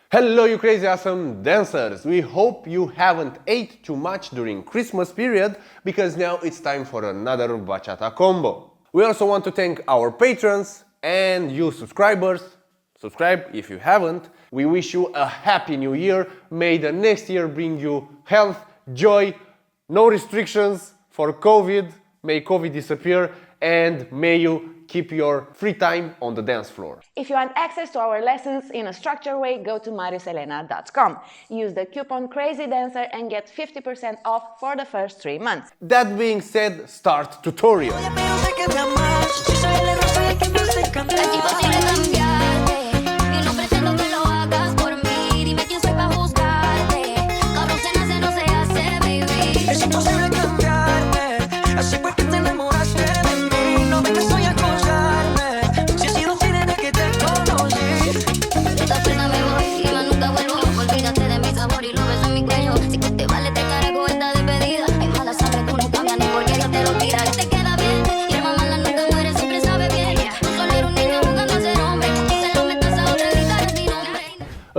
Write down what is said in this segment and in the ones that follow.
Hello you crazy awesome dancers! We hope you haven't ate too much during Christmas period because now it's time for another bachata combo. We also want to thank our patrons and you subscribers. Subscribe if you haven't. We wish you a happy new year. May the next year bring you health, joy, no restrictions for COVID. May COVID disappear and may you keep your free time on the dance floor. If you want access to our lessons in a structured way, go to Marius&Elena.com. Use the coupon CrazyDancer and get 50% off for the first 3 months. That being said, start tutorial.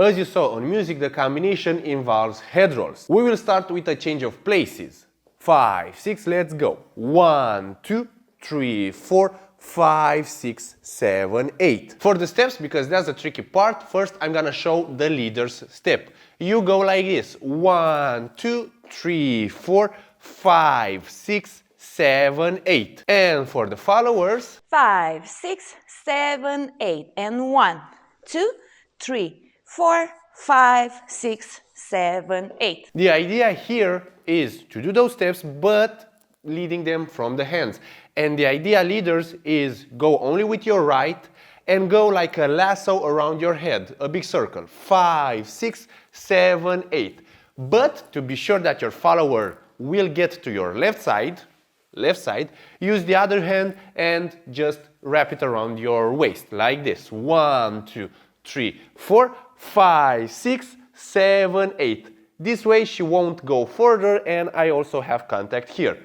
As you saw on music, the combination involves head rolls. We will start with a change of places. 5, 6, let's go. 1, 2, 3, 4, 5, 6, 7, 8. For the steps, because that's a tricky part, first I'm gonna show the leader's step. You go like this. 1, 2, 3, 4, 5, 6, 7, 8. And for the followers, 5, 6, 7, 8. And 1, 2, 3, 4, 5, 6, 7, 8. The idea here is to do those steps but leading them from the hands. And the idea, leaders, is go only with your right and go like a lasso around your head, a big circle. 5, 6, 7, 8. But to be sure that your follower will get to your left side, use the other hand and just wrap it around your waist like this. 1, 2, 3, 4, 5, 6, 7, 8. This way she won't go further and I also have contact here.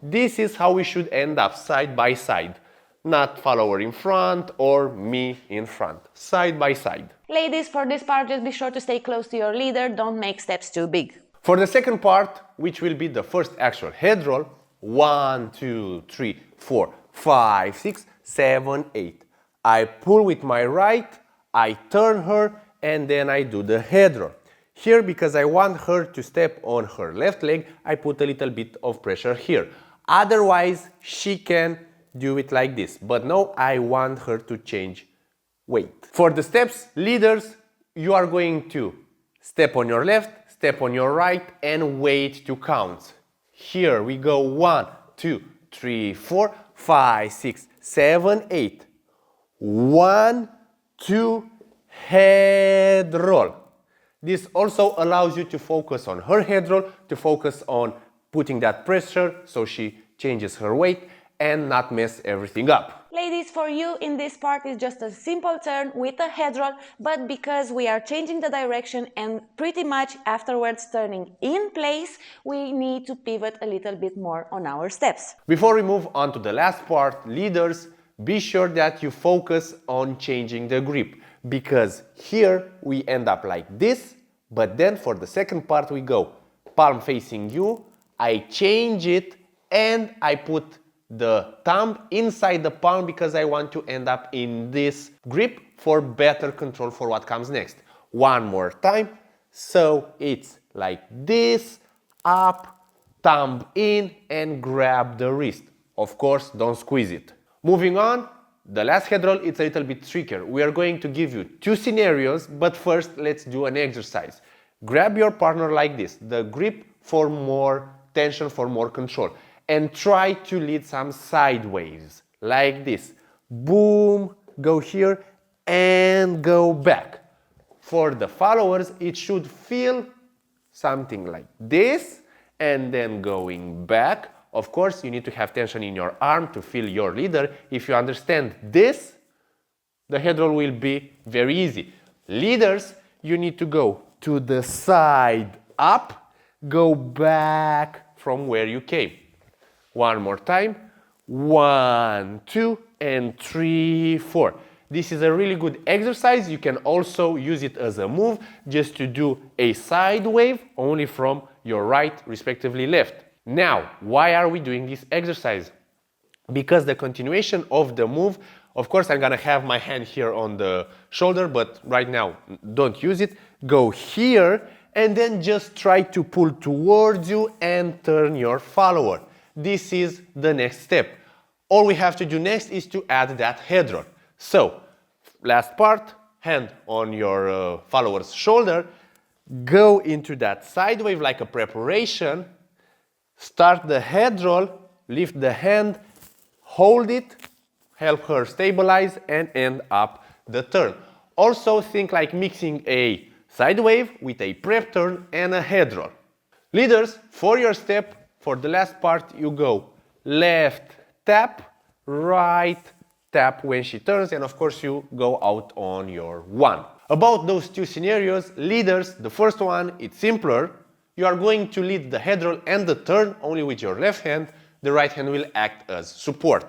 This is how we should end up, side by side. Not follower in front or me in front. Side by side. Ladies, for this part, just be sure to stay close to your leader. Don't make steps too big. For the second part, which will be the first actual head roll, 1, 2, 3, 4, 5, 6, 7, 8. I pull with my right, I turn her, and then I do the head roll. Here, because I want her to step on her left leg, I put a little bit of pressure here. Otherwise, she can do it like this. But no, I want her to change weight. For the steps, leaders, you are going to step on your left, step on your right, and wait to count. Here we go. 1, 2, 3, 4, 5, 6, 7, 8. 1, 2, head roll. This also allows you to focus on her head roll, to focus on putting that pressure so she changes her weight and not mess everything up. Ladies, for you in this part is just a simple turn with a head roll, but because we are changing the direction and pretty much afterwards turning in place, we need to pivot a little bit more on our steps. Before we move on to the last part, leaders, be sure that you focus on changing the grip, because here we end up like this, but then for the second part we go palm facing you, I change it and I put the thumb inside the palm because I want to end up in this grip for better control for what comes next. One more time. So it's like this, up, thumb in and grab the wrist. Of course, don't squeeze it. Moving on, the last head roll, it's a little bit trickier. We are going to give you 2 scenarios, but first let's do an exercise. Grab your partner like this, the grip for more tension, for more control, and try to lead some sideways, like this. Boom, go here and go back. For the followers, it should feel something like this, and then going back. Of course, you need to have tension in your arm to feel your leader. If you understand this, the head roll will be very easy. Leaders, you need to go to the side up, go back from where you came. One more time. 1, 2, and 3, 4. This is a really good exercise. You can also use it as a move just to do a side wave only from your right, respectively left. Now, why are we doing this exercise? Because the continuation of the move, of course I'm gonna have my hand here on the shoulder, but right now don't use it. Go here and then just try to pull towards you and turn your follower. This is the next step. All we have to do next is to add that head roll. So, last part, hand on your follower's shoulder, go into that side wave like a preparation, start the head roll, lift the hand, hold it, help her stabilize and end up the turn. Also think like mixing a side wave with a prep turn and a head roll. Leaders, for your step, for the last part, you go left tap, right tap when she turns, and of course you go out on your one. About those two scenarios, leaders, the first one, it's simpler. You are going to lead the head roll and the turn only with your left hand. The right hand will act as support.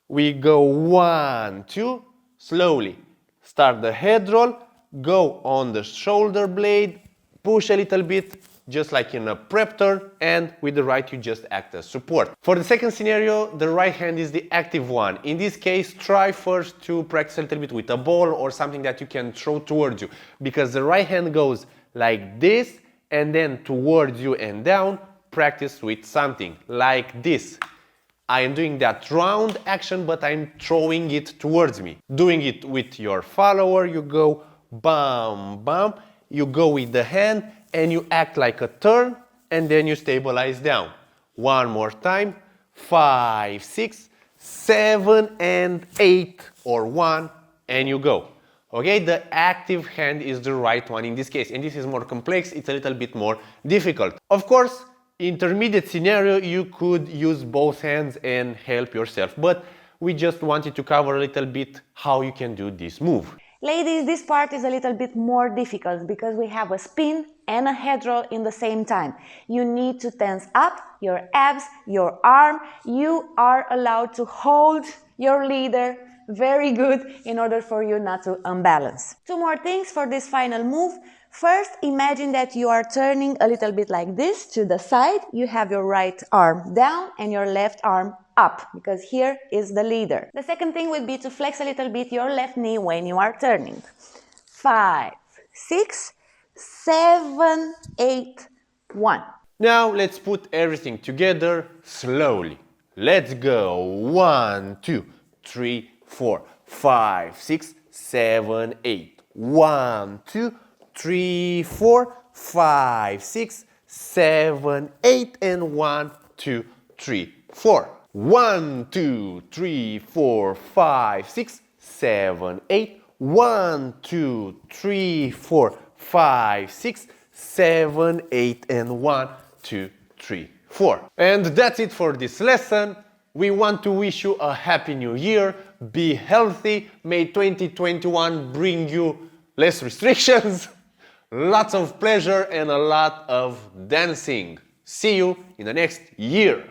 We go 1, 2, slowly. Start the head roll, go on the shoulder blade, push a little bit, just like in a prep turn, and with the right you just act as support. For the second scenario, the right hand is the active one. In this case, try first to practice a little bit with a ball or something that you can throw towards you, because the right hand goes like this and then towards you and down. Practice with something like this. I am doing that round action, but I'm throwing it towards me. Doing it with your follower, you go bam, bam, you go with the hand and you act like a turn and then you stabilize down. One more time, 5, 6, 7 and 8 or 1 and you go. Okay, the active hand is the right one in this case, and this is more complex, it's a little bit more difficult. Of course, intermediate scenario, you could use both hands and help yourself, but we just wanted to cover a little bit how you can do this move. Ladies, this part is a little bit more difficult because we have a spin and a head roll in the same time. You need to tense up your abs, your arm. You are allowed to hold your leader very good in order for you not to unbalance. Two more things for this final move. First, imagine that you are turning a little bit like this to the side. You have your right arm down and your left arm up, because here is the leader. The second thing would be to flex a little bit your left knee when you are turning. 5, 6, 7, 8, 1. Now let's put everything together slowly. Let's go. 1, 2, 3, 4, 5, 6, 7, 8. 1, 2, 3, 4, 5, 6, 7, 8 and 1, 2, 3, 4. 1, 2, 3, 4, 5, 6, 7, 8. 1, 2, 3, 4, 5, 6, 7, 8 and 1, 2, 3, 4. And that's it for this lesson. We want to wish you a happy new year. Be healthy. May 2021 bring you less restrictions, lots of pleasure and a lot of dancing. See you in the next year.